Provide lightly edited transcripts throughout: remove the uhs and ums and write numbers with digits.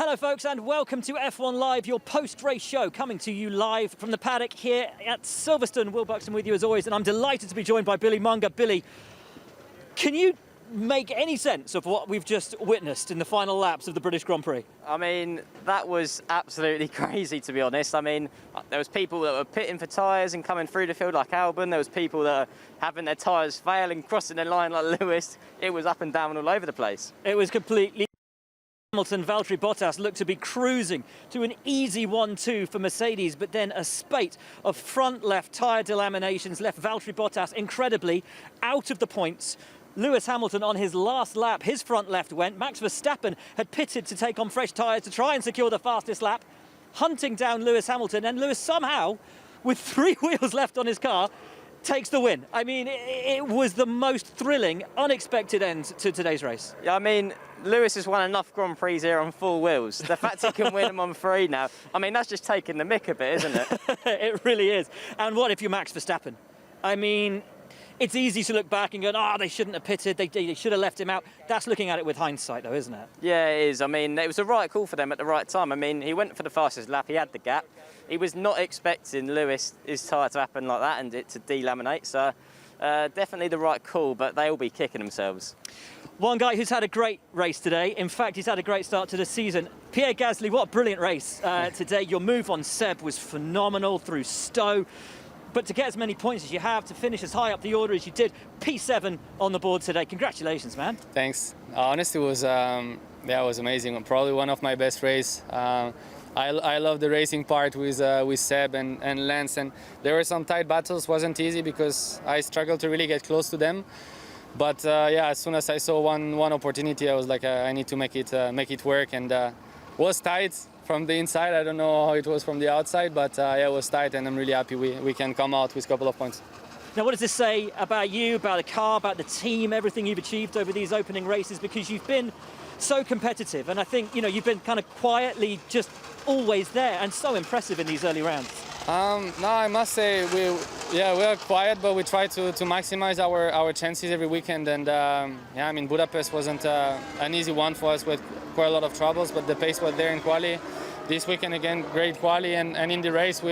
Hello folks and welcome to F1 Live, your post-race show, coming to you live from the paddock here at Silverstone. Will Buxton with you as always, and I'm delighted to be joined by Billy Monger. Billy, can you make any sense of what we've just witnessed in the final laps of the British Grand Prix? I mean, that was absolutely crazy, to be honest. I mean, there was people that were pitting for tyres and coming through the field like Albon. There was people that were having their tyres fail and crossing the line like Lewis. It was up and down all over the place. It was completely... Hamilton, Valtteri Bottas looked to be cruising to an easy 1-2 for Mercedes, but then a spate of front left tyre delaminations left Valtteri Bottas incredibly out of the points. Lewis Hamilton on his last lap, his front left went. Max Verstappen had pitted to take on fresh tyres to try and secure the fastest lap, hunting down Lewis Hamilton, and Lewis somehow, with 3 wheels left on his car, takes the win. I mean, it was the most thrilling, unexpected end to today's race. Yeah, I mean, Lewis has won enough Grand Prix here on 4 wheels. The fact he can win them on 3 now, I mean, that's just taking the mick a bit, isn't it? It really is. And what if you're Max Verstappen? I mean, it's easy to look back and go, oh, they shouldn't have pitted, they should have left him out. That's looking at it with hindsight, though, isn't it? Yeah, it is. I mean, it was the right call for them at the right time. I mean, he went for the fastest lap, he had the gap. He was not expecting Lewis, his tyre to happen like that and it to delaminate, so definitely the right call, but they'll be kicking themselves. One guy who's had a great race today, in fact, he's had a great start to the season. Pierre Gasly, what a brilliant race today. Your move on Seb was phenomenal through Stowe. But to get as many points as you have, to finish as high up the order as you did, P7 on the board today. Congratulations, man. Thanks. Honestly, it was it was amazing. Probably one of my best races. I love the racing part with Seb and Lance, and there were some tight battles. Wasn't easy because I struggled to really get close to them. But yeah, as soon as I saw one opportunity, I was like, I need to make it work, and was tight from the inside. I don't know how it was from the outside, but yeah, it was tight, and I'm really happy we can come out with a couple of points. Now, what does this say about you, about the car, about the team, everything you've achieved over these opening races? Because you've been so competitive, and I think, you know, you've been kind of quietly just always there and so impressive in these early rounds. No, I must say we are quiet, but we try to maximize our chances every weekend. And yeah, I mean, Budapest wasn't an easy one for us with quite a lot of troubles, but the pace was there in quali. This weekend again, great quali, and in the race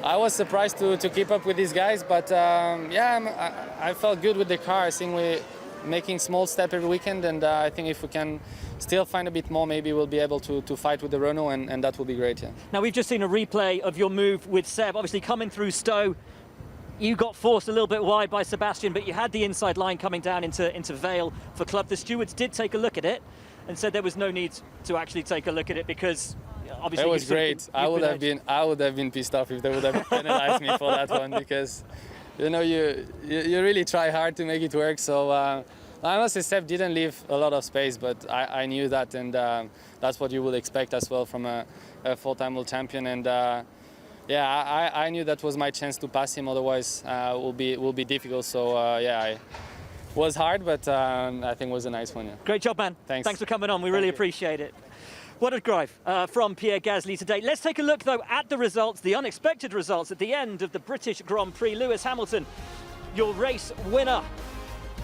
I was surprised to keep up with these guys, but yeah, I felt good with the car. I think we're making small step every weekend, and I think if we can still find a bit more, maybe we'll be able to fight with the Renault, and that will be great. Yeah. Now, we've just seen a replay of your move with Seb, obviously coming through Stowe. You got forced a little bit wide by Sebastian, but you had the inside line coming down into Vale for Club. The stewards did take a look at it and said there was no need to actually take a look at it because obviously it was great. I would have been pissed off if they would have penalized me for that one, because you know you really try hard to make it work. So I must say Seb didn't leave a lot of space, but I knew that, and that's what you would expect as well from a four-time world champion. And yeah, I knew that was my chance to pass him. Otherwise, will be difficult. So yeah, it was hard, but I think it was a nice one. Yeah. Great job, man. Thanks. Thanks for coming on. We really appreciate it. What a drive from Pierre Gasly today. Let's take a look, though, at the results, the unexpected results at the end of the British Grand Prix. Lewis Hamilton, your race winner.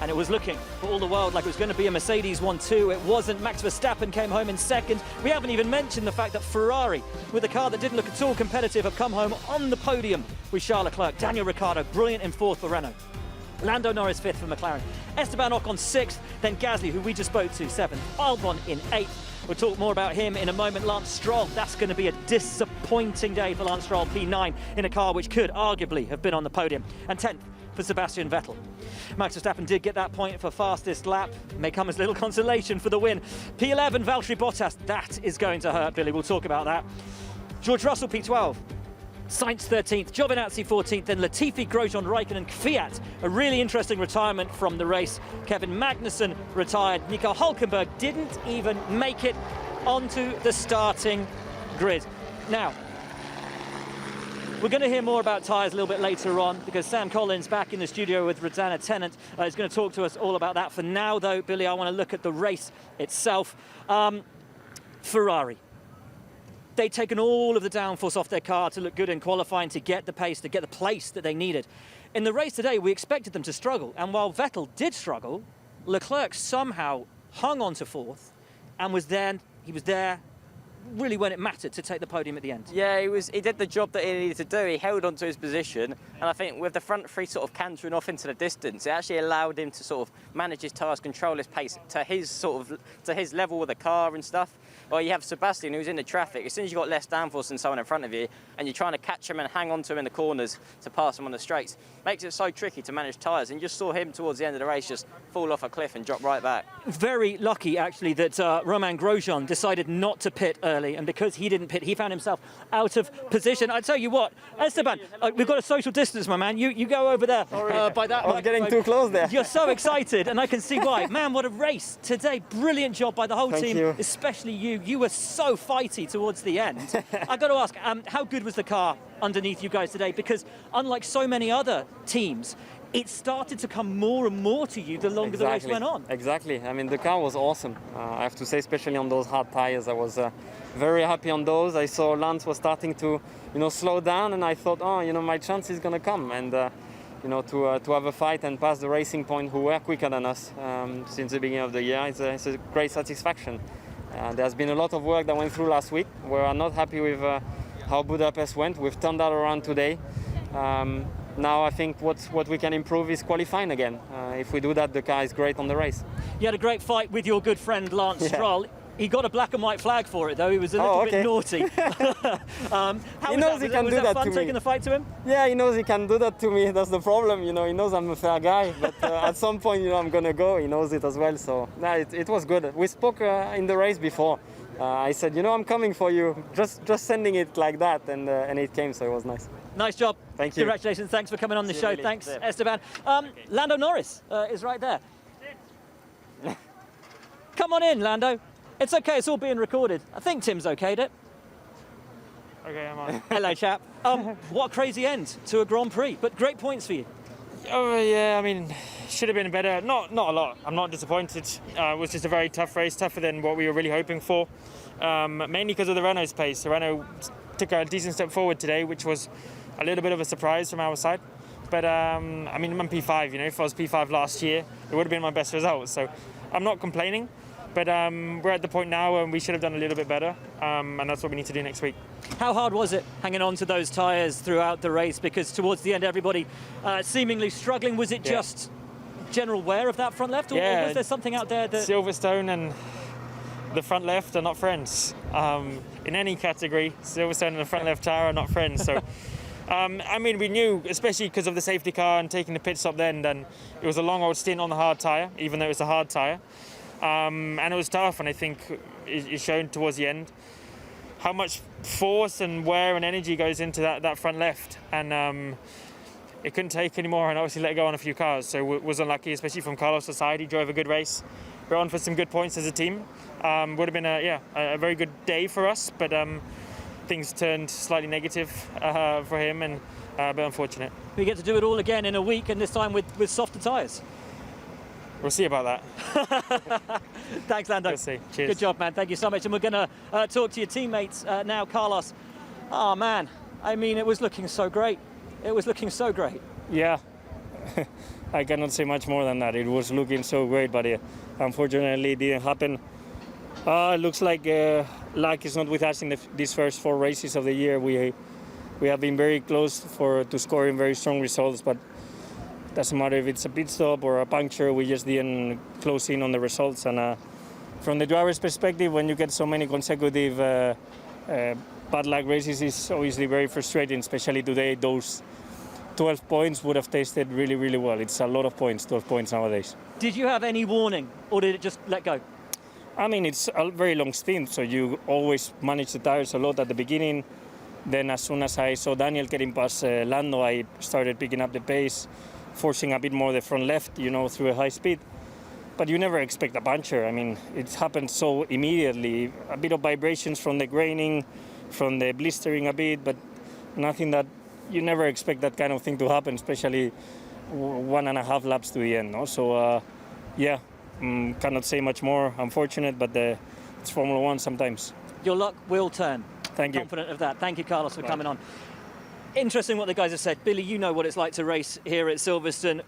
And it was looking for all the world like it was going to be a Mercedes 1-2. It wasn't. Max Verstappen came home in second. We haven't even mentioned the fact that Ferrari, with a car that didn't look at all competitive, have come home on the podium with Charles Leclerc. Daniel Ricciardo, brilliant in fourth for Renault. Lando Norris fifth for McLaren. Esteban Ocon sixth, then Gasly, who we just spoke to, seventh. Albon in eighth. We'll talk more about him in a moment. Lance Stroll, that's going to be a disappointing day for Lance Stroll, P9, in a car which could arguably have been on the podium. And 10th for Sebastian Vettel. Max Verstappen did get that point for fastest lap. May come as little consolation for the win. P11, Valtteri Bottas, that is going to hurt, Billy. We'll talk about that. George Russell, P12. Sainz 13th, Giovinazzi 14th, then Latifi, Grosjean, Raikkonen, Kvyat. A really interesting retirement from the race. Kevin Magnussen retired. Nico Hulkenberg didn't even make it onto the starting grid. Now, we're going to hear more about tyres a little bit later on, because Sam Collins, back in the studio with Rosanna Tennant, is going to talk to us all about that. For now, though, Billy, I want to look at the race itself. Ferrari. They'd taken all of the downforce off their car to look good in qualifying, to get the pace, to get the place that they needed. In the race today, we expected them to struggle. And while Vettel did struggle, Leclerc somehow hung on to fourth and was there really when it mattered to take the podium at the end. Yeah, he did the job that he needed to do. He held on to his position, and I think with the front three sort of cantering off into the distance, it actually allowed him to sort of manage his tyres, control his pace to his level with the car and stuff. Well, you have Sebastian, who's in the traffic. As soon as you've got less downforce than someone in front of you, and you're trying to catch him and hang on to him in the corners to pass him on the straights, makes it so tricky to manage tyres. And you just saw him towards the end of the race just fall off a cliff and drop right back. Very lucky, actually, that Romain Grosjean decided not to pit early, and because he didn't pit, he found himself out of position. I tell you what, Esteban, we've got a social distance, my man. You go over there by that. I was getting too close there. You're so excited, and I can see why. Man, what a race today. Brilliant job by the whole Thank team, you. especially you. You were so fighty towards the end. I got to ask, how good was the car underneath you guys today? Because unlike so many other teams, it started to come more and more to you the longer the race went on. Exactly. I mean, the car was awesome. I have to say, especially on those hard tires, I was very happy on those. I saw Lance was starting to, slow down, and I thought, my chance is going to come. And, to have a fight and pass the Racing Point, who were quicker than us since the beginning of the year, it's a great satisfaction. There's been a lot of work that went through last week. We're not happy with how Budapest went. We've turned that around today. Now I think what we can improve is qualifying again. If we do that, the car is great on the race. You had a great fight with your good friend Lance Stroll. He got a black and white flag for it, though. He was a little bit naughty. He knows he can do that to me. Was that fun taking the fight to him? Yeah, he knows he can do that to me. That's the problem. He knows I'm a fair guy. But at some point, I'm going to go. He knows it as well. So it was good. We spoke in the race before. I said, I'm coming for you. Just sending it like that, and it came. So it was nice. Nice job. Thank you. Congratulations. Thanks for coming on the show. Thanks, Esteban. Lando Norris is right there. Come on in, Lando. It's okay. It's all being recorded. I think Tim's okayed it. Okay, I'm on. Hello, chap. What a crazy end to a Grand Prix, but great points for you. Oh yeah, I mean, should have been better. Not a lot. I'm not disappointed. It was just a very tough race, tougher than what we were really hoping for. Mainly because of the Renault's pace. The Renault took a decent step forward today, which was a little bit of a surprise from our side. But I'm P5. If I was P5 last year, it would have been my best result. So I'm not complaining. But we're at the point now where we should have done a little bit better, and that's what we need to do next week. How hard was it hanging on to those tyres throughout the race? Because towards the end, everybody seemingly struggling. Was it just general wear of that front left, or was there something out there that... Silverstone and the front left are not friends. In any category, Silverstone and the front left tyre are not friends. So, we knew, especially because of the safety car and taking the pit stop then it was a long old stint on the hard tyre, even though it was a hard tyre. And it was tough, and I think it showed towards the end how much force and wear and energy goes into that front left, and it couldn't take anymore, and obviously let go on a few cars, so it was unlucky, especially from Carlos' side. He drove a good race. We're on for some good points as a team. Would have been a very good day for us, but things turned slightly negative for him, and a bit unfortunate. We get to do it all again in a week, and this time with softer tyres. We'll see about that. Thanks, Lando. We'll see. Cheers. Good job, man. Thank you so much. And we're going to talk to your teammates now, Carlos. Oh, man. It was looking so great. It was looking so great. Yeah. I cannot say much more than that. It was looking so great, but unfortunately it didn't happen. It looks like luck is not with us in these first 4 races of the year. We have been very close to scoring very strong results, but doesn't matter if it's a pit stop or a puncture, we just didn't close in on the results. And from the driver's perspective, when you get so many consecutive bad luck races, it's obviously very frustrating, especially today. Those 12 points would have tasted really, really well. It's a lot of points, 12 points nowadays. Did you have any warning, or did it just let go? It's a very long stint, so you always manage the tires a lot at the beginning. Then as soon as I saw Daniel getting past Lando, I started picking up the pace, forcing a bit more the front left, through a high speed. But you never expect a puncture. It happened so immediately. A bit of vibrations from the graining, from the blistering a bit, but nothing that you never expect that kind of thing to happen, especially 1.5 laps to the end. No? So, cannot say much more. Unfortunate, but it's Formula One sometimes. Your luck will turn. Thank you. Confident of that. Thank you, Carlos, for coming on. Interesting what the guys have said. Billy, you know what it's like to race here at Silverstone.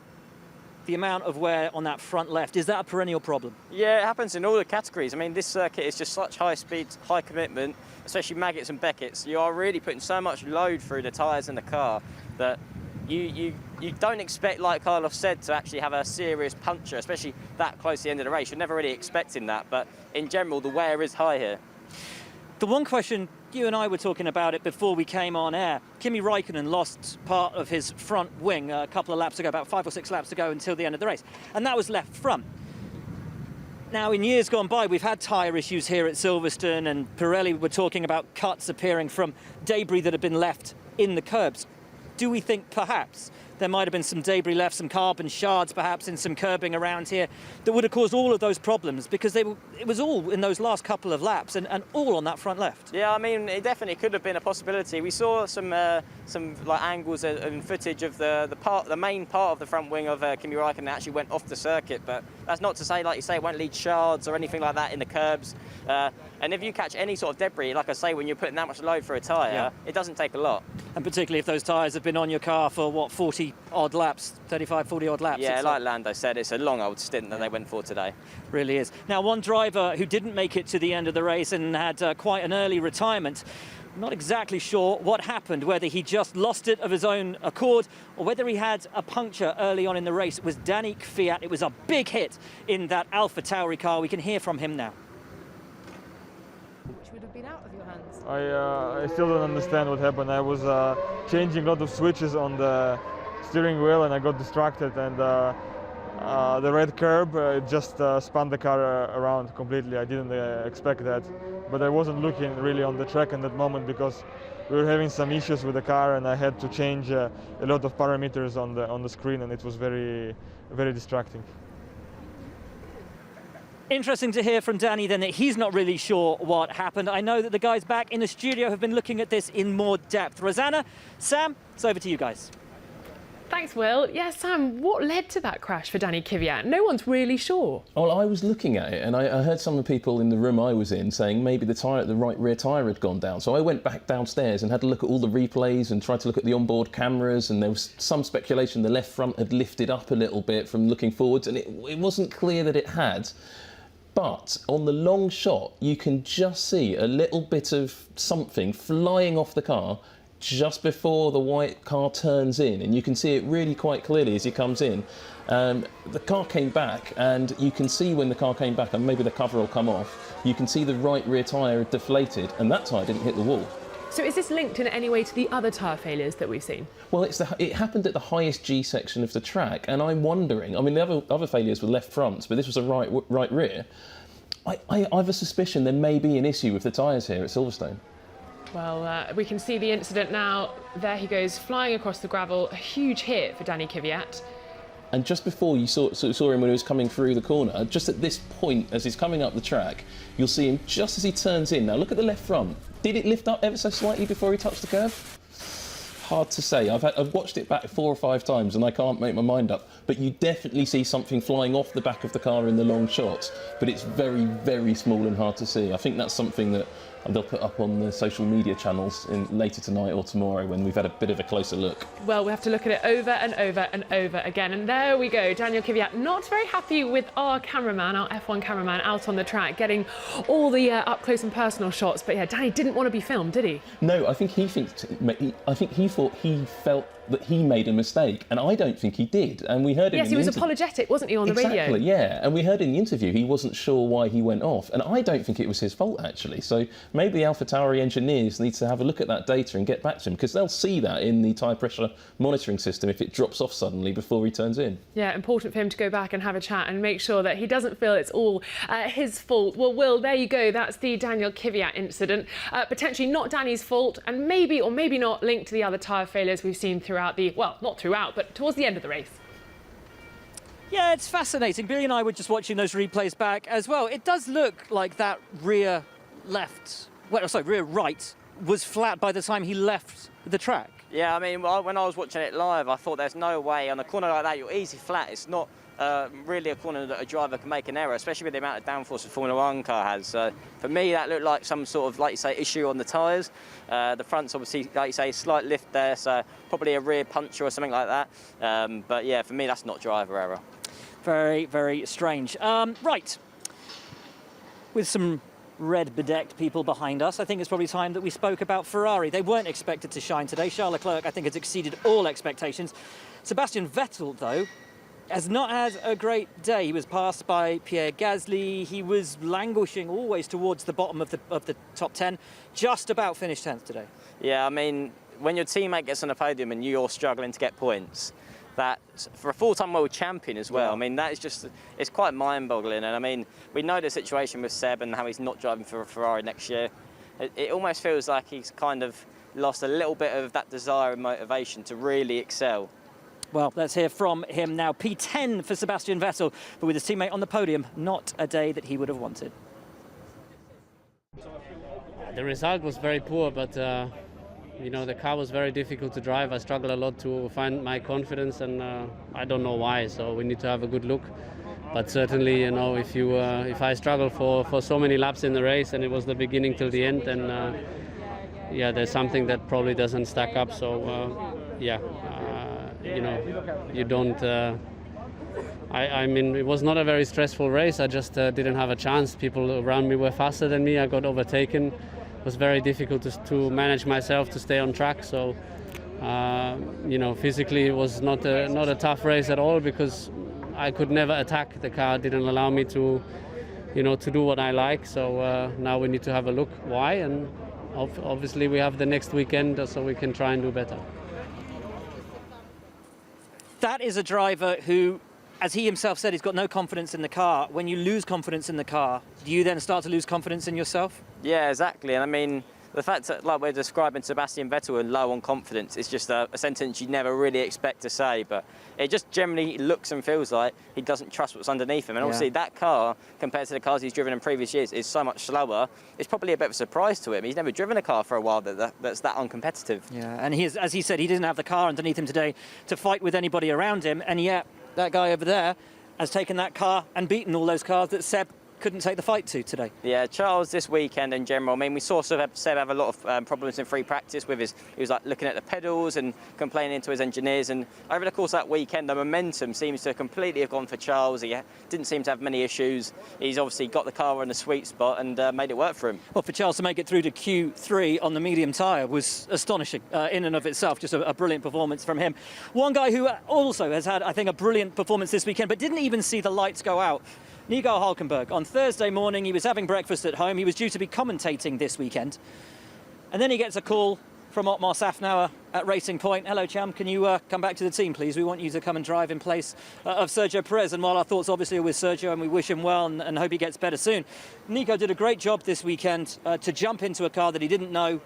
the amount of wear on that front left, is that a perennial problem? Yeah, it happens in all the categories. I mean, this circuit is just such high speed, high commitment, especially Maggots and Beckett's. You are really putting so much load through the tyres and the car that you don't expect, like Carlos said, to actually have a serious puncture, especially that close to the end of the race. You're never really expecting that, but in general, the wear is high here. The one question, you and I were talking about it before we came on air, Kimi Raikkonen lost part of his front wing a couple of laps ago, about 5 or 6 laps ago until the end of the race, and that was left front. Now, in years gone by, we've had tyre issues here at Silverstone, and Pirelli were talking about cuts appearing from debris that had been left in the curbs. Do we think perhaps there might have been some debris left, some carbon shards perhaps in some curbing around here that would have caused all of those problems, because it was all in those last couple of laps and all on that front left? Yeah, I mean, it definitely could have been a possibility. We saw some like angles and footage of the main part of the front wing of Kimi Raikkonen that actually went off the circuit, but that's not to say, like you say, it won't lead shards or anything like that in the curbs. And if you catch any sort of debris, like I say, when you're putting that much load for a tyre, it doesn't take a lot. And particularly if those tyres have been on your car for, what, 40-odd laps, 35, 40-odd laps? Yeah, like Lando said, it's a long old stint that they went for today. Really is. Now, one driver who didn't make it to the end of the race and had quite an early retirement, not exactly sure what happened, whether he just lost it of his own accord or whether he had a puncture early on in the race. It was Daniil Kvyat. It was a big hit in that AlphaTauri car. We can hear from him now. Which would have been out of your hands. I still don't understand what happened. I was changing a lot of switches on the steering wheel and I got distracted, and the red curb just spun the car around completely. I didn't expect that, but I wasn't looking really on the track in that moment because we were having some issues with the car and I had to change a lot of parameters on the screen, and it was very, very distracting. Interesting to hear from Danny then that he's not really sure what happened. I know that the guys back in the studio have been looking at this in more depth. Rosanna, Sam, it's over to you guys. Thanks, Will. Yeah, Sam, what led to that crash for Daniil Kvyat? No one's really sure. Well, I was looking at it and I heard some of the people in the room I was in saying maybe the right rear tyre had gone down. So I went back downstairs and had a look at all the replays and tried to look at the onboard cameras, and there was some speculation the left front had lifted up a little bit from looking forwards, and it wasn't clear that it had. But on the long shot, you can just see a little bit of something flying off the car just before the white car turns in, and you can see it really quite clearly as he comes in. The car came back, and you can see when the car came back, and maybe the cover will come off, you can see the right rear tyre had deflated, and that tyre didn't hit the wall. So is this linked in any way to the other tyre failures that we've seen? Well, it happened at the highest G section of the track, and I'm wondering, I mean, the other failures were left fronts, but this was a right rear. I have a suspicion there may be an issue with the tyres here at Silverstone. Well, we can see the incident now. There he goes, flying across the gravel. A huge hit for Daniil Kvyat. And just before you saw him when he was coming through the corner, just at this point, as he's coming up the track, you'll see him just as he turns in. Now, look at the left front. Did it lift up ever so slightly before he touched the curb? Hard to say. I've watched it back 4 or 5 times and I can't make my mind up. But you definitely see something flying off the back of the car in the long shots. But it's very, very small and hard to see. I think that's something that they'll put up on the social media channels later tonight or tomorrow when we've had a bit of a closer look. Well, we have to look at it over and over and over again. And there we go, Daniil Kvyat not very happy with our cameraman, our F1 cameraman, out on the track, getting all the up close and personal shots. But yeah, Danny didn't want to be filmed, did he? No, I think he thought he felt that he made a mistake, and I don't think he did. And we heard him. Yes, he was apologetic, wasn't he, on the radio? Exactly, yeah. And we heard in the interview he wasn't sure why he went off, and I don't think it was his fault actually. So maybe the AlphaTauri engineers need to have a look at that data and get back to him, because they'll see that in the tyre pressure monitoring system if it drops off suddenly before he turns in. Yeah, important for him to go back and have a chat and make sure that he doesn't feel it's all his fault. Well, Will, there you go. That's the Daniil Kvyat incident. Potentially not Danny's fault, and maybe or maybe not linked to the other tyre failures we've seen throughout the, well, not throughout, but towards the end of the race. Yeah, it's fascinating. Billy and I were just watching those replays back as well. It does look like that rear right was flat by the time he left the track. Yeah, I mean, when I was watching it live, I thought there's no way on a corner like that you're easy flat. It's not really a corner that a driver can make an error, especially with the amount of downforce a Formula 1 car has. So for me, that looked like some sort of, like you say, issue on the tyres. The front's obviously, like you say, slight lift there, so probably a rear puncture or something like that. But yeah, for me, that's not driver error. Very, very strange. Right. With some red bedecked people behind us, I think it's probably time that we spoke about Ferrari. They weren't expected to shine today. Charles Leclerc, I think, has exceeded all expectations. Sebastian Vettel, though, has not had a great day. He was passed by Pierre Gasly. He was languishing always towards the bottom of the top 10. Just about finished 10th today. Yeah, I mean, when your teammate gets on a podium and you're struggling to get points, that for a full-time world champion as well, I mean, that is just, it's quite mind-boggling. And I mean, we know the situation with Seb and how he's not driving for a Ferrari next year. It almost feels like he's kind of lost a little bit of that desire and motivation to really excel. Well, let's hear from him now. P10 for Sebastian Vettel, but with his teammate on the podium, not a day that he would have wanted. The result was very poor, but you know, the car was very difficult to drive. I struggled a lot to find my confidence, and I don't know why. So we need to have a good look. But certainly, you know, if I struggle for so many laps in the race, and it was the beginning till the end, then yeah, there's something that probably doesn't stack up. So yeah. You know, you don't. I mean, it was not a very stressful race. I just didn't have a chance. People around me were faster than me. I got overtaken. It was very difficult to manage myself to stay on track. So, you know, physically it was not a tough race at all because I could never attack. The car didn't allow me to, you know, to do what I like. So now we need to have a look why, and obviously we have the next weekend so we can try and do better. That is a driver who, as he himself said, he's got no confidence in the car. When you lose confidence in the car, do you then start to lose confidence in yourself? Yeah, exactly. And I mean, the fact that, like we're describing Sebastian Vettel and low on confidence, is just a sentence you never really expect to say, but it just generally looks and feels like he doesn't trust what's underneath him. And obviously that car, compared to the cars he's driven in previous years, is so much slower. It's probably a bit of a surprise to him. He's never driven a car for a while that's that uncompetitive. Yeah, and as he said, he didn't have the car underneath him today to fight with anybody around him, and yet that guy over there has taken that car and beaten all those cars that Seb couldn't take the fight to today. Yeah, Charles this weekend in general, I mean, we saw Seb have a lot of problems in free practice with he was like looking at the pedals and complaining to his engineers, and over the course of that weekend the momentum seems to completely have gone for Charles. He didn't seem to have many issues. He's obviously got the car in a sweet spot and made it work for him. Well, for Charles to make it through to Q3 on the medium tyre was astonishing in and of itself. Just a brilliant performance from him. One guy who also has had, I think, a brilliant performance this weekend but didn't even see the lights go out, Nico Hulkenberg. On Thursday morning, he was having breakfast at home. He was due to be commentating this weekend. And then he gets a call from Otmar Safnauer at Racing Point. Hello, Cham, can you come back to the team, please? We want you to come and drive in place of Sergio Perez. And while our thoughts obviously are with Sergio and we wish him well and hope he gets better soon, Nico did a great job this weekend to jump into a car that he didn't know,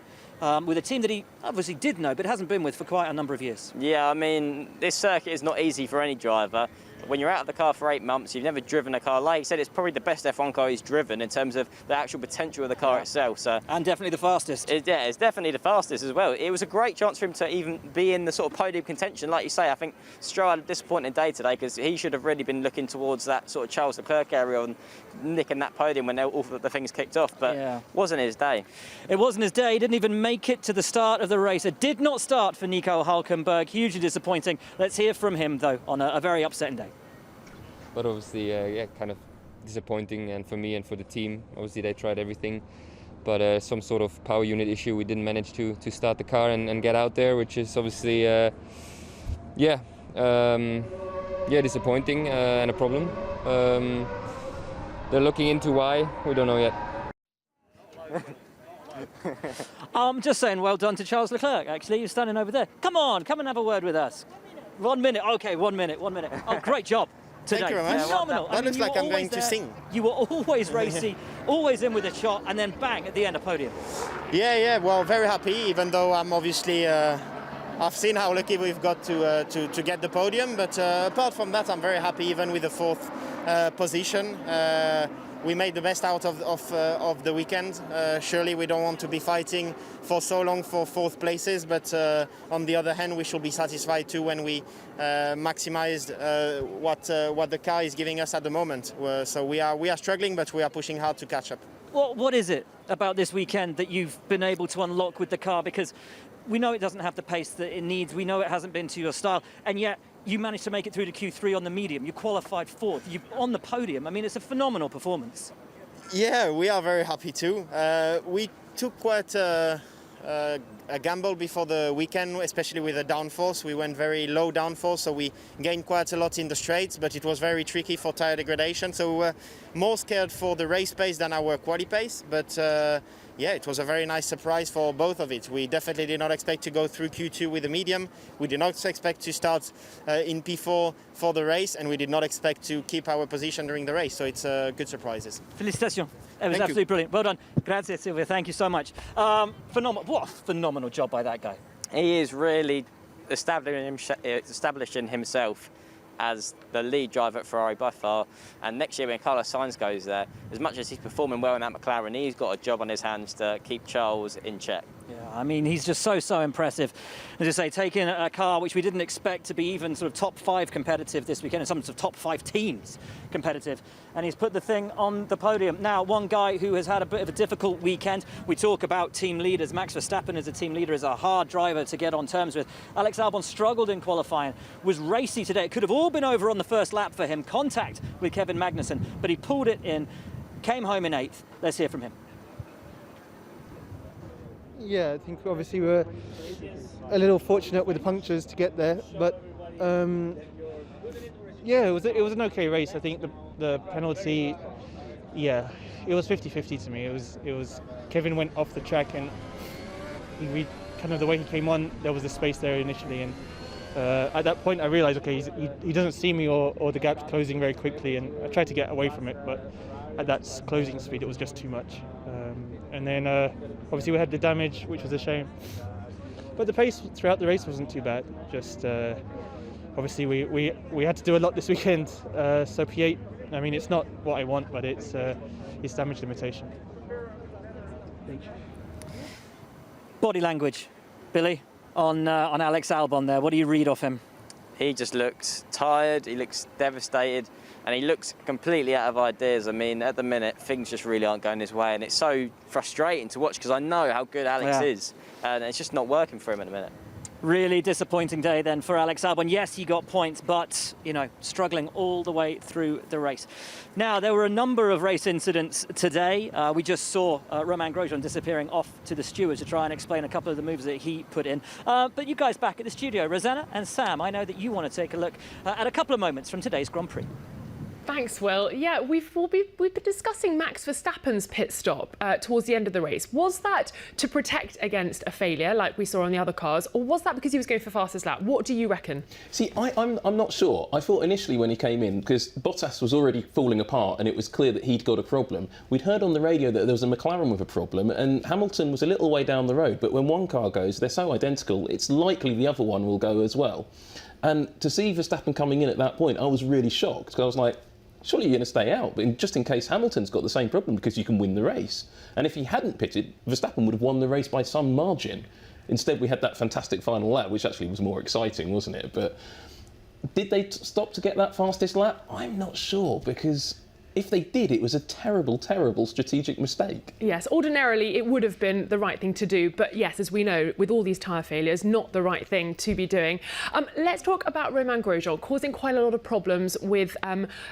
with a team that he obviously did know but hasn't been with for quite a number of years. Yeah, I mean, this circuit is not easy for any driver. When you're out of the car for 8 months, you've never driven a car. Like you said, it's probably the best F1 car he's driven in terms of the actual potential of the car itself. So, and definitely the fastest. Yeah, it's definitely the fastest as well. It was a great chance for him to even be in the sort of podium contention. Like you say, I think Stroll had a disappointing day today because he should have really been looking towards that sort of Charles Leclerc area and nicking that podium when all the things kicked off. But wasn't his day. It wasn't his day. He didn't even make it to the start of the race. It did not start for Nico Hulkenberg. Hugely disappointing. Let's hear from him, though, on a very upsetting day. But obviously, yeah, kind of disappointing, and for me and for the team. Obviously, they tried everything, but some sort of power unit issue. We didn't manage to start the car and get out there, which is obviously, yeah, disappointing and a problem. They're looking into why. We don't know yet. I'm just saying, well done to Charles Leclerc. Actually, you're standing over there. Come on, come and have a word with us. 1 minute. Okay, 1 minute. 1 minute. Oh, great job. Today. Thank you very much. Phenomenal. That looks like I'm going to sing. You were always racy, always in with a shot, and then bang, at the end, a podium. Yeah, well, very happy, even though I'm obviously, I've seen how lucky we've got to get the podium, but apart from that, I'm very happy, even with the fourth position. we made the best out of the weekend. Surely we don't want to be fighting for so long for fourth places, but on the other hand, we should be satisfied too when we maximized what the car is giving us at the moment. So we are struggling, but we are pushing hard to catch up. What is it about this weekend that you've been able to unlock with the car? Because we know it doesn't have the pace that it needs. We know it hasn't been to your style, and yet you managed to make it through to Q3 on the medium. You qualified fourth. You're on the podium. I mean, it's a phenomenal performance. Yeah, we are very happy too. We took quite a gamble before the weekend, especially with the downforce. We went very low downforce, so we gained quite a lot in the straights, but it was very tricky for tyre degradation. So we were more scared for the race pace than our quali pace. But yeah, it was a very nice surprise for both of it. We definitely did not expect to go through Q2 with a medium. We did not expect to start in P4 for the race, and we did not expect to keep our position during the race. So it's good surprises. Félicitations. It was absolutely brilliant. Well done. Grazie, Silvia. Thank you so much. Phenomenal. What a phenomenal job by that guy. He is really establishing himself as the lead driver at Ferrari by far. And next year when Carlos Sainz goes there, as much as he's performing well in that McLaren, he's got a job on his hands to keep Charles in check. Yeah, I mean, he's just so impressive. As I say, taking a car which we didn't expect to be even sort of top 5 competitive this weekend, and some sort of top 5 teams competitive, and he's put the thing on the podium. Now, one guy who has had a bit of a difficult weekend, we talk about team leaders. Max Verstappen as a team leader is a hard driver to get on terms with. Alex Albon struggled in qualifying, was racy today. It could have all been over on the first lap for him, contact with Kevin Magnussen, but he pulled it in, came home in 8th. Let's hear from him. Yeah, I think obviously we were a little fortunate with the punctures to get there, but yeah, it was an okay race. I think the penalty, yeah, it was 50-50 to me. It was Kevin went off the track, and we kind of the way he came on, there was a space there initially, and at that point I realised, okay, he doesn't see me, or the gap's closing very quickly, and I tried to get away from it, but at that closing speed it was just too much. And then obviously we had the damage, which was a shame. But the pace throughout the race wasn't too bad. Just obviously we had to do a lot this weekend. So P8, I mean, it's not what I want, but it's damage limitation. Body language, Billy, on Alex Albon there. What do you read off him? He just looks tired, he looks devastated, and he looks completely out of ideas. I mean, at the minute, things just really aren't going his way, and it's so frustrating to watch because I know how good Alex is, and it's just not working for him at the minute. Really disappointing day then for Alex Albon. Yes, he got points, but, you know, struggling all the way through the race. Now, there were a number of race incidents today. We just saw Romain Grosjean disappearing off to the steward to try and explain a couple of the moves that he put in. But you guys back at the studio, Rosanna and Sam, I know that you want to take a look at a couple of moments from today's Grand Prix. Thanks, Will. Yeah, we've been discussing Max Verstappen's pit stop towards the end of the race. Was that to protect against a failure like we saw on the other cars, or was that because he was going for fastest lap? What do you reckon? See, I'm not sure. I thought initially when he came in, because Bottas was already falling apart and it was clear that he'd got a problem, we'd heard on the radio that there was a McLaren with a problem, and Hamilton was a little way down the road, but when one car goes, they're so identical, it's likely the other one will go as well. And to see Verstappen coming in at that point, I was really shocked, because I was like, surely you're going to stay out, but just in case Hamilton's got the same problem, because you can win the race. And if he hadn't pitted, Verstappen would have won the race by some margin. Instead, we had that fantastic final lap, which actually was more exciting, wasn't it? But did they stop to get that fastest lap? I'm not sure, because if they did, it was a terrible, terrible strategic mistake. Yes, ordinarily it would have been the right thing to do, but yes, as we know, with all these tyre failures, not the right thing to be doing. Let's talk about Romain Grosjean, causing quite a lot of problems with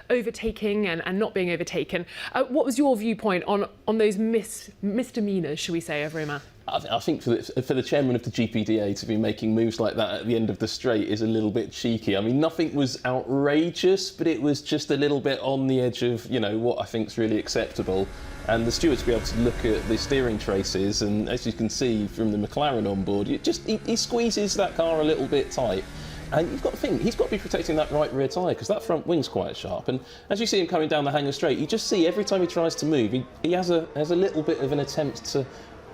overtaking and not being overtaken. What was your viewpoint on those misdemeanours, should we say, of Romain? I think for the chairman of the GPDA to be making moves like that at the end of the straight is a little bit cheeky. I mean, nothing was outrageous, but it was just a little bit on the edge of, you know, what I think is really acceptable. And the stewards to be able to look at the steering traces, and as you can see from the McLaren on board, he squeezes that car a little bit tight. And you've got to think, he's got to be protecting that right rear tyre, because that front wing's quite sharp. And as you see him coming down the hanger straight, you just see every time he tries to move, he has a little bit of an attempt to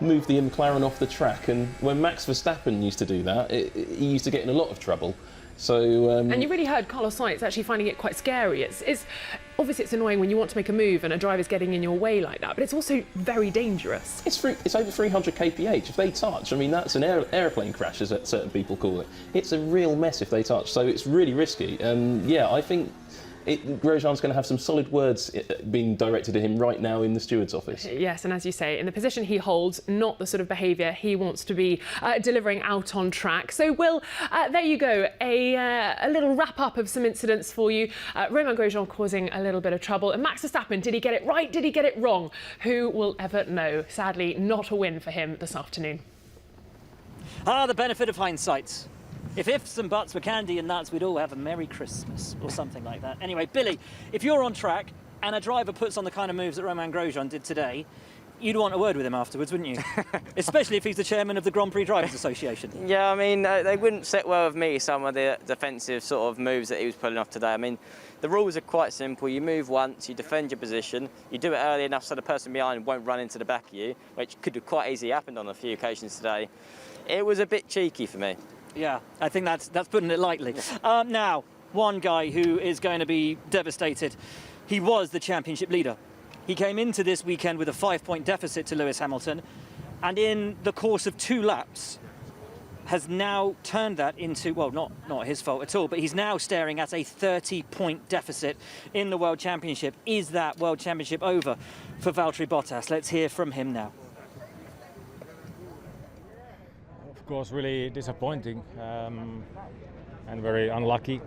move the McLaren off the track. And when Max Verstappen used to do that, he used to get in a lot of trouble. So, and you really heard Carlos Sainz actually finding it quite scary. It's obviously it's annoying when you want to make a move and a driver's getting in your way like that, but it's also very dangerous. It's over 300 kph. If they touch, I mean, that's an airplane crash, as certain people call it. It's a real mess if they touch, so it's really risky. And yeah, I think Grosjean's going to have some solid words being directed at him right now in the steward's office. Yes, and as you say, in the position he holds, not the sort of behaviour he wants to be delivering out on track. So, Will, there you go, a little wrap-up of some incidents for you. Romain Grosjean causing a little bit of trouble. And Max Verstappen, did he get it right? Did he get it wrong? Who will ever know? Sadly, not a win for him this afternoon. The benefit of hindsight. If ifs and buts were candy and nuts, we'd all have a Merry Christmas or something like that. Anyway, Billy, if you're on track and a driver puts on the kind of moves that Romain Grosjean did today, you'd want a word with him afterwards, wouldn't you? Especially if he's the chairman of the Grand Prix Drivers Association. Yeah, I mean, they wouldn't sit well with me, some of the defensive sort of moves that he was pulling off today. I mean, the rules are quite simple. You move once, you defend your position, you do it early enough so the person behind won't run into the back of you, which could have quite easily happened on a few occasions today. It was a bit cheeky for me. Yeah, I think that's putting it lightly. Now, one guy who is going to be devastated. He was the championship leader. He came into this weekend with a 5-point deficit to Lewis Hamilton, and in the course of 2 laps has now turned that into, well, not his fault at all, but he's now staring at a 30-point deficit in the World Championship. Is that World Championship over for Valtteri Bottas? Let's hear from him now. Of course, really disappointing and very unlucky.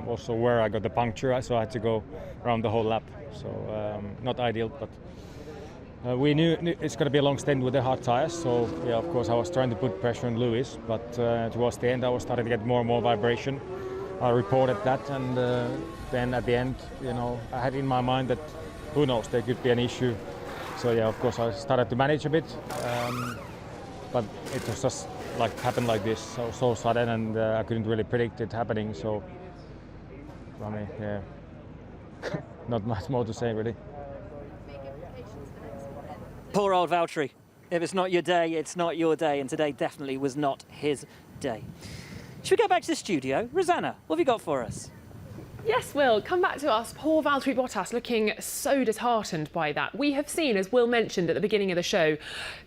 Also where I got the puncture, so I had to go around the whole lap. So not ideal, but we knew it's going to be a long stint with the hard tires. So yeah, of course I was trying to put pressure on Lewis, but towards the end I was starting to get more and more vibration. I reported that, and then at the end, you know, I had in my mind that who knows, there could be an issue. So yeah, of course I started to manage a bit, but it was just happened like this, so sudden, and I couldn't really predict it happening. So, I mean, yeah, not much more to say really. Poor old Valtteri. If it's not your day, it's not your day, and today definitely was not his day. Should we go back to the studio? Rosanna, what have you got for us? Yes, Will, come back to us. Poor Valtteri Bottas looking so disheartened by that. We have seen, as Will mentioned at the beginning of the show,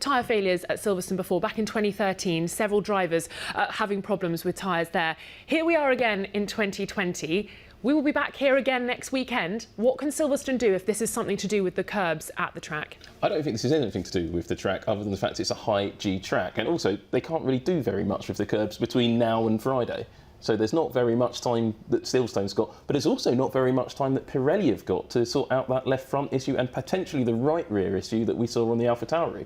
tyre failures at Silverstone before. Back in 2013, several drivers having problems with tyres there. Here we are again in 2020. We will be back here again next weekend. What can Silverstone do if this is something to do with the curbs at the track? I don't think this is anything to do with the track other than the fact it's a high G track. And also, they can't really do very much with the curbs between now and Friday. So there's not very much time that Silverstone's got, but there's also not very much time that Pirelli have got to sort out that left front issue and potentially the right rear issue that we saw on the AlphaTauri.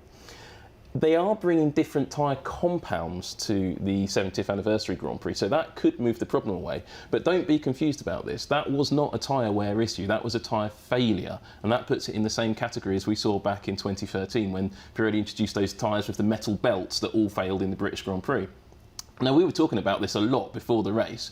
They are bringing different tyre compounds to the 70th anniversary Grand Prix, so that could move the problem away. But don't be confused about this. That was not a tyre wear issue, that was a tyre failure. And that puts it in the same category as we saw back in 2013 when Pirelli introduced those tyres with the metal belts that all failed in the British Grand Prix. Now, we were talking about this a lot before the race.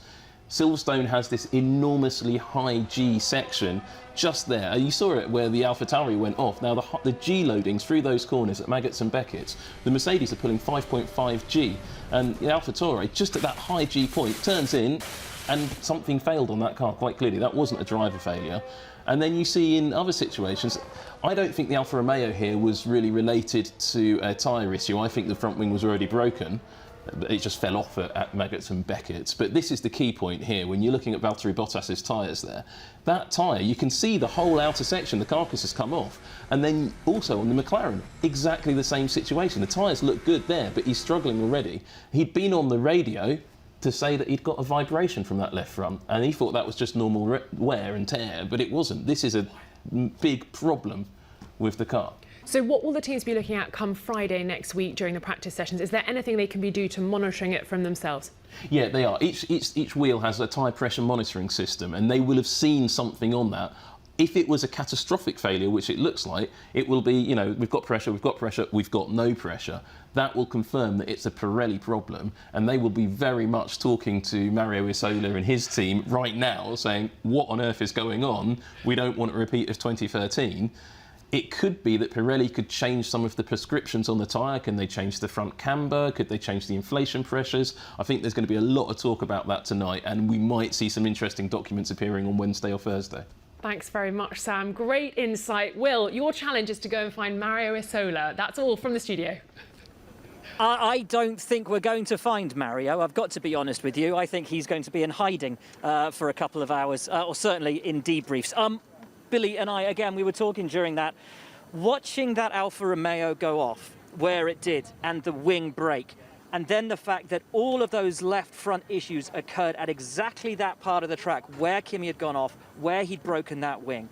Silverstone has this enormously high G section just there. You saw it where the AlphaTauri went off. Now, the G loadings through those corners at Maggots and Beckett's, the Mercedes are pulling 5.5 G, and the AlphaTauri, just at that high G point, turns in, and something failed on that car quite clearly. That wasn't a driver failure. And then you see in other situations, I don't think the Alfa Romeo here was really related to a tyre issue. I think the front wing was already broken. It just fell off at Maggots and Beckett's. But this is the key point here. When you're looking at Valtteri Bottas's tyres there, that tyre, you can see the whole outer section, the carcass has come off. And then also on the McLaren, exactly the same situation. The tyres look good there, but he's struggling already. He'd been on the radio to say that he'd got a vibration from that left front, and he thought that was just normal wear and tear, but it wasn't. This is a big problem with the car. So what will the teams be looking at come Friday next week during the practice sessions? Is there anything they can do to monitoring it from themselves? Yeah, they are. Each wheel has a tyre pressure monitoring system, and they will have seen something on that. If it was a catastrophic failure, which it looks like, it will be, you know, we've got pressure, we've got no pressure. That will confirm that it's a Pirelli problem, and they will be very much talking to Mario Isola and his team right now, saying, what on earth is going on? We don't want a repeat of 2013. It could be that Pirelli could change some of the prescriptions on the tyre. Can they change the front camber? Could they change the inflation pressures? I think there's going to be a lot of talk about that tonight, and we might see some interesting documents appearing on Wednesday or Thursday. Thanks very much, Sam. Great insight. Will, your challenge is to go and find Mario Isola. That's all from the studio. I don't think we're going to find Mario. I've got to be honest with you. I think he's going to be in hiding for a couple of hours, or certainly in debriefs. Billy and I, again, we were talking during that, watching that Alfa Romeo go off where it did and the wing break, and then the fact that all of those left front issues occurred at exactly that part of the track where Kimi had gone off, where he'd broken that wing.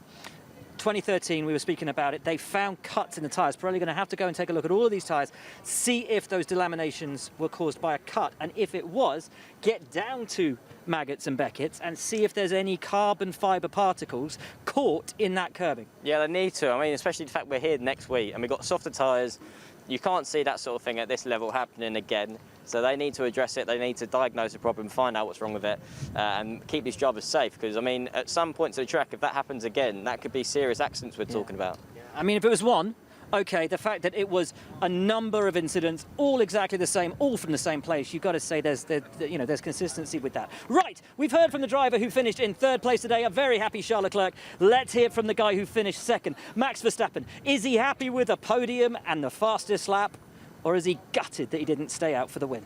2013, we were speaking about it, they found cuts in the tyres. Probably going to have to go and take a look at all of these tyres, see if those delaminations were caused by a cut, and if it was, get down to maggots and Beckett's and see if there's any carbon fibre particles caught in that curbing. Yeah, they need to. I mean, especially the fact we're here next week and we've got softer tyres. You can't see that sort of thing at this level happening again. So they need to address it. They need to diagnose the problem, find out what's wrong with it, and keep these drivers safe. Because, I mean, at some points of the track, if that happens again, that could be serious accidents we're talking about. I mean, if it was one, OK, the fact that it was a number of incidents, all exactly the same, all from the same place, you've got to say there's consistency with that. Right, we've heard from the driver who finished in third place today, a very happy Charles Leclerc. Let's hear from the guy who finished second, Max Verstappen. Is he happy with a podium and the fastest lap, or is he gutted that he didn't stay out for the win?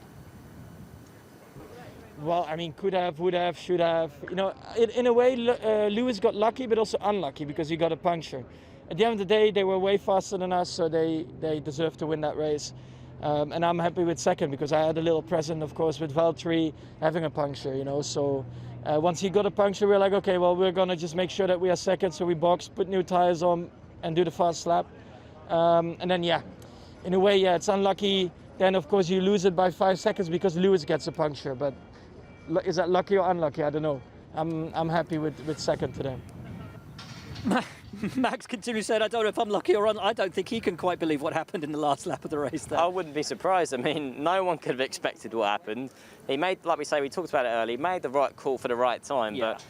Well, I mean, could have, would have, should have. You know, in a way, Lewis got lucky, but also unlucky because he got a puncture. At the end of the day, they were way faster than us, so they deserved to win that race. And I'm happy with second because I had a little present, of course, with Valtteri having a puncture, you know. So once he got a puncture, we were like, okay, well, we're going to just make sure that we are second. So we boxed, put new tires on, and do the fast lap. And then, yeah, in a way, yeah, it's unlucky. Then, of course, you lose it by 5 seconds because Lewis gets a puncture. But is that lucky or unlucky? I don't know. I'm happy with second today. Max continues saying, I don't know if I'm lucky or I don't think he can quite believe what happened in the last lap of the race there. I wouldn't be surprised. I mean, no one could have expected what happened. He made, like we say, we talked about it earlier, he made the right call for the right time, but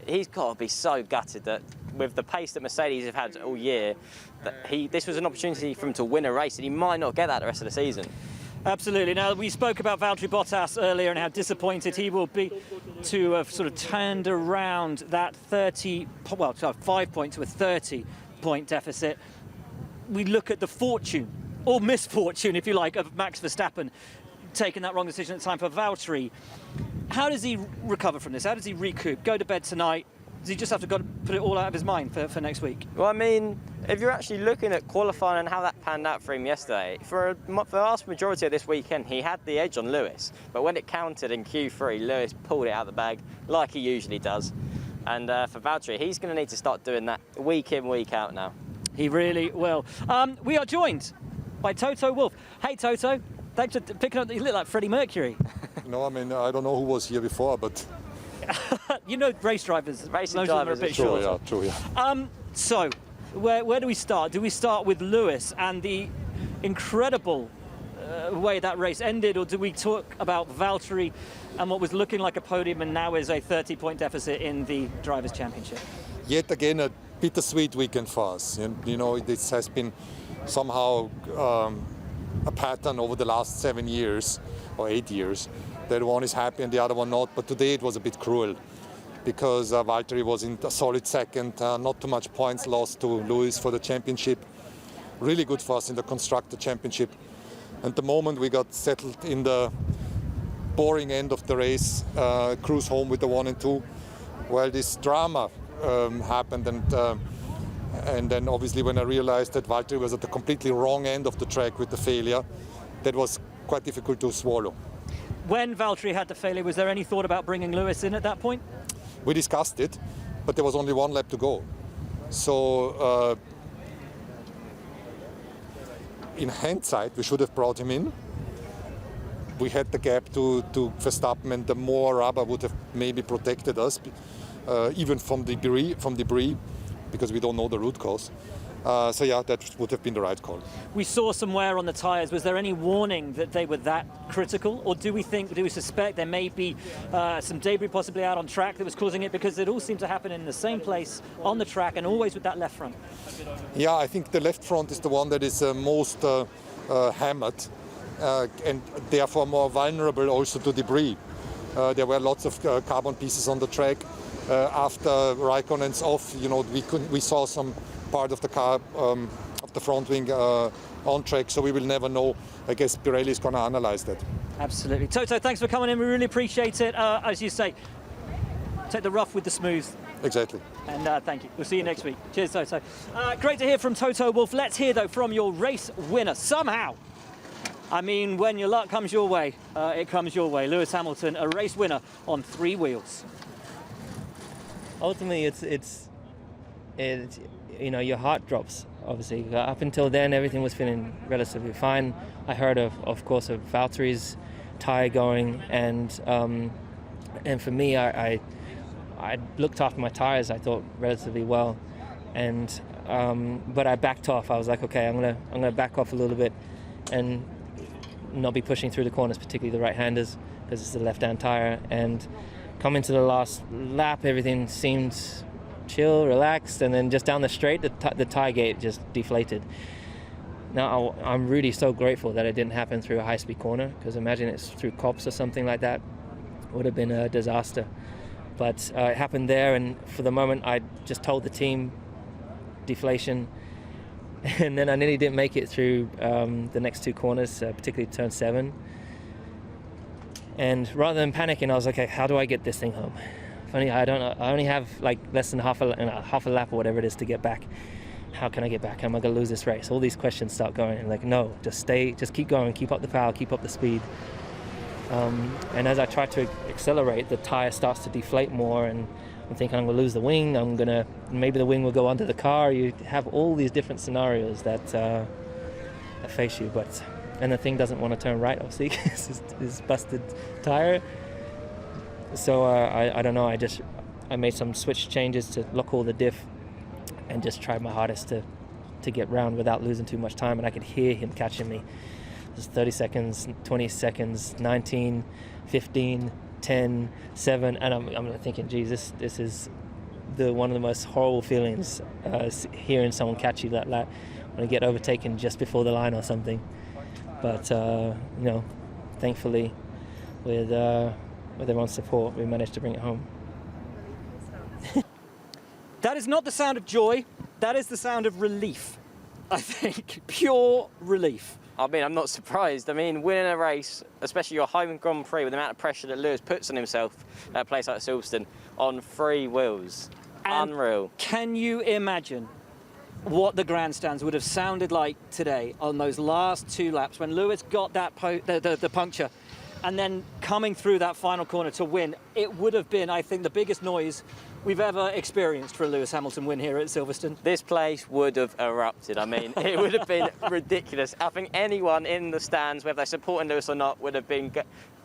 he's got to be so gutted that with the pace that Mercedes have had all year, that this was an opportunity for him to win a race, and he might not get that the rest of the season. Absolutely. Now, we spoke about Valtteri Bottas earlier and how disappointed he will be to have sort of turned around that 5 point to a 30-point deficit. We look at the fortune, or misfortune, if you like, of Max Verstappen taking that wrong decision at the time for Valtteri. How does he recover from this? How does he recoup? Go to bed tonight? Does he just have to put it all out of his mind for next week? Well, I mean, if you're actually looking at qualifying and how that panned out for him yesterday, for the vast majority of this weekend, he had the edge on Lewis. But when it counted in Q3, Lewis pulled it out of the bag, like he usually does. And for Valtteri, he's going to need to start doing that week in, week out now. He really will. We are joined by Toto Wolff. Hey, Toto. Thanks for picking up. You look like Freddie Mercury. No, I mean, I don't know who was here before, but... You know race drivers. Racing drivers. True, yeah. So, where do we start? Do we start with Lewis and the incredible way that race ended, or do we talk about Valtteri and what was looking like a podium and now is a 30-point deficit in the Drivers' Championship? Yet again, a bittersweet weekend for us. You know, this has been somehow a pattern over the last 7 years or 8 years. That one is happy and the other one not. But today it was a bit cruel because Valtteri was in a solid second, not too much points lost to Lewis for the championship. Really good for us in the Constructor Championship. And the moment we got settled in the boring end of the race, cruise home with the 1 and 2, well, this drama happened. And then obviously when I realized that Valtteri was at the completely wrong end of the track with the failure, that was quite difficult to swallow. When Valtteri had the failure, was there any thought about bringing Lewis in at that point? We discussed it, but there was only 1 lap to go. So in hindsight, we should have brought him in. We had the gap to Verstappen, and the more rubber would have maybe protected us, even from debris, because we don't know the root cause. So yeah, that would have been the right call. We saw some wear on the tyres. Was there any warning that they were that critical, or do we suspect there may be some debris possibly out on track that was causing it? Because it all seemed to happen in the same place on the track and always with that left front. Yeah, I think the left front is the one that is most hammered and therefore more vulnerable also to debris. There were lots of carbon pieces on the track. After Raikkonen's off, we saw some part of the car, of the front wing on track, so we will never know. I guess Pirelli is going to analyze that. Absolutely. Toto, thanks for coming in. We really appreciate it. As you say, take the rough with the smooth. Exactly. And thank you. We'll see you next week. Cheers, Toto. Great to hear from Toto Wolff. Let's hear, though, from your race winner. Somehow, I mean, when your luck comes your way, it comes your way. Lewis Hamilton, a race winner on 3 wheels. Ultimately, it's your heart drops. Obviously, up until then, everything was feeling relatively fine. I heard of course, of Valtteri's tyre going, and for me, I looked after my tyres. I thought relatively well, and but I backed off. I was like, okay, I'm gonna back off a little bit, and not be pushing through the corners, particularly the right-handers, because it's the left-hand tyre. And coming to the last lap, everything seemed chill, relaxed, and then just down the straight, the tyre gate just deflated. Now, I'm really so grateful that it didn't happen through a high-speed corner, because imagine it's through Copse or something like that. It would have been a disaster. But it happened there, and for the moment, I just told the team, deflation, and then I nearly didn't make it through the next 2 corners, particularly turn 7. And rather than panicking, I was like, okay, how do I get this thing home? Funny, I only have like less than half a lap or whatever it is to get back. How can I get back? Am I going to lose this race? All these questions start going, and like, no, just keep going, keep up the power, keep up the speed. And as I try to accelerate, the tire starts to deflate more, and I'm thinking I'm going to lose the wing. Maybe the wing will go under the car. You have all these different scenarios that face you, and the thing doesn't want to turn right, obviously, because it's busted tire. So I don't know. I made some switch changes to lock all the diff, and just tried my hardest to get round without losing too much time. And I could hear him catching me. It was 30 seconds, 20 seconds, 19, 15, 10, 7, and I'm thinking, geez, this is one of the most horrible feelings, hearing someone catch you like that when you get overtaken just before the line or something. But thankfully, with everyone's support, we managed to bring it home. That is not the sound of joy. That is the sound of relief. I think pure relief. I mean, I'm not surprised. I mean, winning a race, especially your home Grand Prix, with the amount of pressure that Lewis puts on himself at a place like Silverstone, on 3 wheels. And unreal. Can you imagine what the grandstands would have sounded like today on those last 2 laps when Lewis got that the puncture, and then coming through that final corner to win? It would have been, I think, the biggest noise we've ever experienced for a Lewis Hamilton win here at Silverstone. This place would have erupted. I mean, it would have been ridiculous. I think anyone in the stands, whether they're supporting Lewis or not, would have been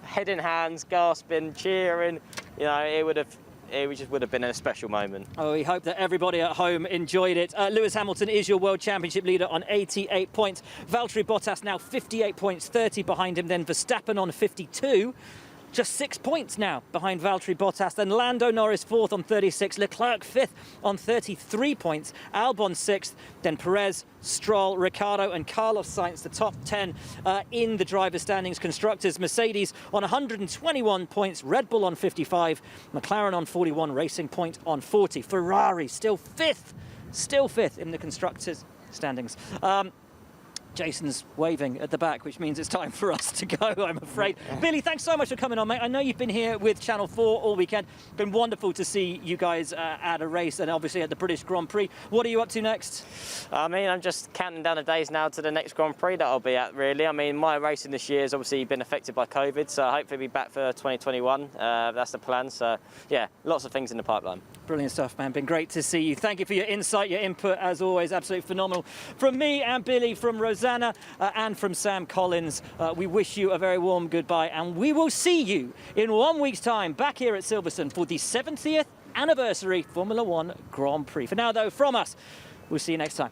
head in hands, gasping, cheering. It just would have been a special moment. Oh, we hope that everybody at home enjoyed it. Lewis Hamilton is your World Championship leader on 88 points. Valtteri Bottas now 58 points, 30 behind him. Then Verstappen on 52. Just 6 points now behind Valtteri Bottas. Then Lando Norris 4th on 36. Leclerc 5th on 33 points. Albon 6th. Then Perez, Stroll, Ricciardo and Carlos Sainz, the top 10 in the driver's standings. Constructors, Mercedes on 121 points. Red Bull on 55. McLaren on 41. Racing Point on 40. Ferrari still 5th in the constructors' standings. Jason's waving at the back, which means it's time for us to go, I'm afraid. Billy, thanks so much for coming on, mate. I know you've been here with Channel 4 all weekend. Been wonderful to see you guys at a race, and obviously at the British Grand Prix. What are you up to next? I mean, I'm just counting down the days now to the next Grand Prix that I'll be at, really. I mean, my racing this year has obviously been affected by COVID, so hopefully I'll be back for 2021. That's the plan. So, yeah, lots of things in the pipeline. Brilliant stuff, man. Been great to see you. Thank you for your insight, your input, as always. Absolutely phenomenal. From me and Billy, from Rosanna and from Sam Collins, we wish you a very warm goodbye, and we will see you in 1 week's time back here at Silverstone for the 70th anniversary Formula One Grand Prix. For now, though, from us, we'll see you next time.